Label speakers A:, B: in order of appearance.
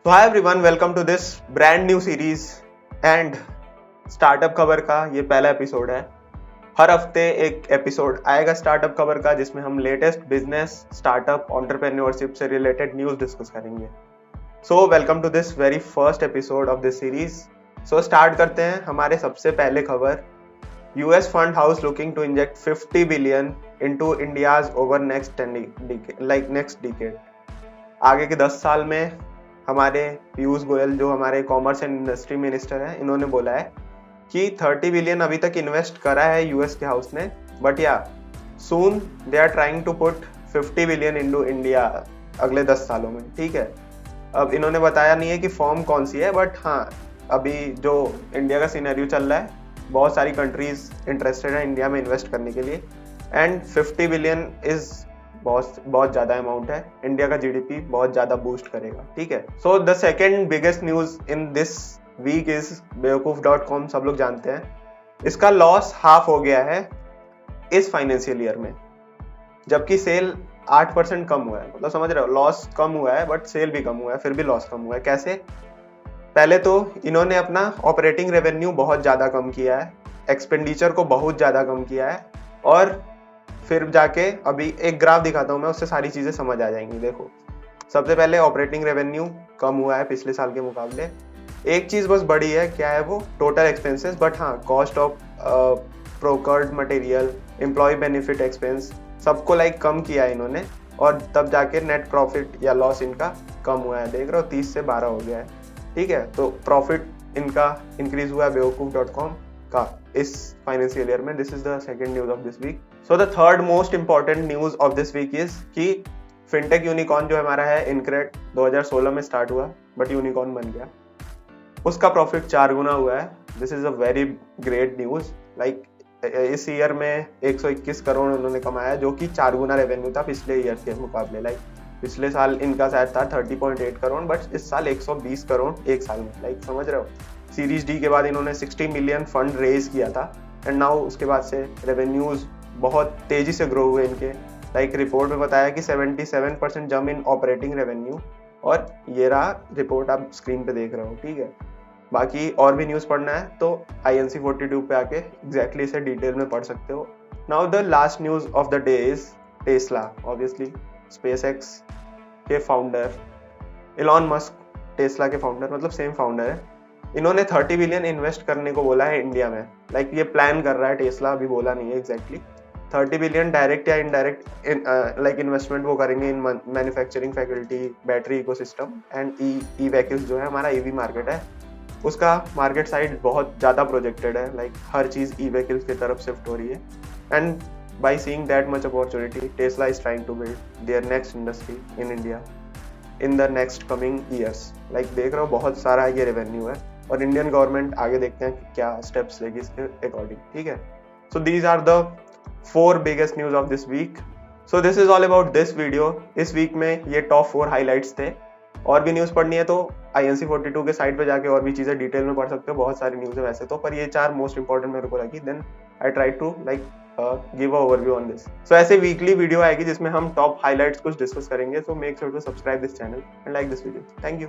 A: तो hi everyone, welcome to this brand new series and startup खबर का ये पहला एपिसोड है। हर हफ्ते एक एपिसोड आएगा स्टार्टअप खबर का, जिसमें हम लेटेस्ट बिजनेस, स्टार्टअप, एंटरप्रेन्योरशिप से रिलेटेड न्यूज डिस्कस करेंगे। So welcome to this very first episode of this series. So start करते हैं हमारे सबसे पहले खबर। US fund house looking to inject 50 billion into India's over next decade. आगे के 10 साल में हमारे पीयूष गोयल, जो हमारे कॉमर्स एंड इंडस्ट्री मिनिस्टर हैं, इन्होंने बोला है कि 30 बिलियन अभी तक इन्वेस्ट करा है यूएस के हाउस ने, but yeah soon they are trying to put 50 billion into India अगले 10 सालों में। ठीक है, अब इन्होंने बताया नहीं है कि फॉर्म कौन सी है, बट हाँ, अभी जो इंडिया का सिनेरियो चल रहा है, बहुत सारी कंट्रीज इंटरेस्टेड है इंडिया में इन्वेस्ट करने के लिए, एंड 50 बिलियन इज बहुत ज्यादा अमाउंट है। इंडिया का जीडीपी बहुत ज्यादा बूस्ट करेगा। ठीक है, so the second biggest news in this week is बेवकूफ.com। सब लोग जानते हैं इसका लॉस हाफ हो गया है इस फाइनेंशियल ईयर में, जबकि सेल 8% कम हुआ है। मतलब समझ रहे हो, लॉस कम हुआ है बट सेल भी कम हुआ है, फिर भी लॉस कम हुआ है। कैसे? पहले तो इन्होंने अपना ऑपरेटिंग रेवेन्यू बहुत ज्यादा कम किया है, एक्सपेंडिचर को बहुत ज्यादा कम किया है, और फिर जाके अभी एक ग्राफ दिखाता हूं मैं, उससे सारी चीजें समझ आ जाएंगी। देखो, सबसे पहले ऑपरेटिंग रेवेन्यू कम हुआ है पिछले साल के मुकाबले। एक चीज बस बड़ी है, क्या है वो? Total expenses. बट हाँ, cost of procured material, employ benefit expense, सबको कम किया है इन्होंने, और तब जाके नेट प्रॉफिट या लॉस इनका कम हुआ है। देख रहे हो, 30 से 12 हो गया है। ठीक है, तो प्रॉफिट इनका इंक्रीज हुआ है बेवकूफ.com का इस फाइनेंशियल ईयर में। This is the second news of this week. So the third most important news of this week is कि फिनटेक यूनिकॉर्न जो हमारा है इनक्रेड, 2016 में स्टार्ट हुआ बट यूनिकॉर्न बन गया, उसका प्रॉफिट 4 गुना हुआ है। This is a very great news. इस ईयर में 121 करोड़ उन्होंने कमाया, जो कि 4 गुना रेवेन्यू था पिछले ईयर के मुकाबले। पिछले साल इनका शायद था 30.8 करोड़, बट इस साल 120 करोड़ एक साल में। समझ रहे हो, सीरीज डी के बाद इन्होंने 60 मिलियन फंड रेज किया था, एंड नाउ उसके बाद से रेवेन्यूज बहुत तेजी से ग्रो हुए इनके। रिपोर्ट में बताया कि 77% जंप इन ऑपरेटिंग रेवेन्यू, और ये रहा रिपोर्ट, आप स्क्रीन पे देख रहे हो। ठीक है, बाकी और भी न्यूज पढ़ना है तो INC42 पे आके एग्जैक्टली इसे डिटेल में पढ़ सकते हो। Now the last news of the day is Tesla. Obviously SpaceX के फाउंडर इलॉन मस्क, टेस्ला के फाउंडर, मतलब सेम फाउंडर है, इन्होंने 30 बिलियन इन्वेस्ट करने को बोला है इंडिया में। ये प्लान कर रहा है टेस्ला, अभी बोला नहीं है एग्जैक्टली। 30 बिलियन डायरेक्ट या इनडायरेक्ट इन्वेस्टमेंट वो करेंगे in manufacturing faculty, battery ecosystem and E vehicles. जो है हमारा ईवी मार्केट है, उसका मार्केट साइड बहुत ज़्यादा प्रोजेक्टेड है। हर चीज़ ई व्हीकल्स की तरफ शिफ्ट हो रही है, and by seeing that much opportunity, Tesla is trying to build their next industry in India in the next coming years. देख रहे हो, बहुत सारा ये रेवेन्यू है, और इंडियन गवर्नमेंट आगे देखते हैं कि क्या स्टेप्स लेगी इसके अकॉर्डिंग। ठीक है, so these are the 4 biggest news of this week. So this is all about this video. इस वीक में ये टॉप 4 हाईलाइट्स थे। और भी न्यूज पढ़नी है तो INC42 के साइट पे जाके और भी चीजें डिटेल में पढ़ सकते हो। बहुत सारी न्यूज है वैसे तो, पर ये 4 मोस्ट इंपॉर्टेंट मेरे को लगी। Then I try to give a overview on this. So ऐसे वीकली वीडियो आएगी जिसमें हम टॉप हाईलाइट्स कुछ डिस्कस करेंगे। So make sure to subscribe this channel and like this video. Thank you.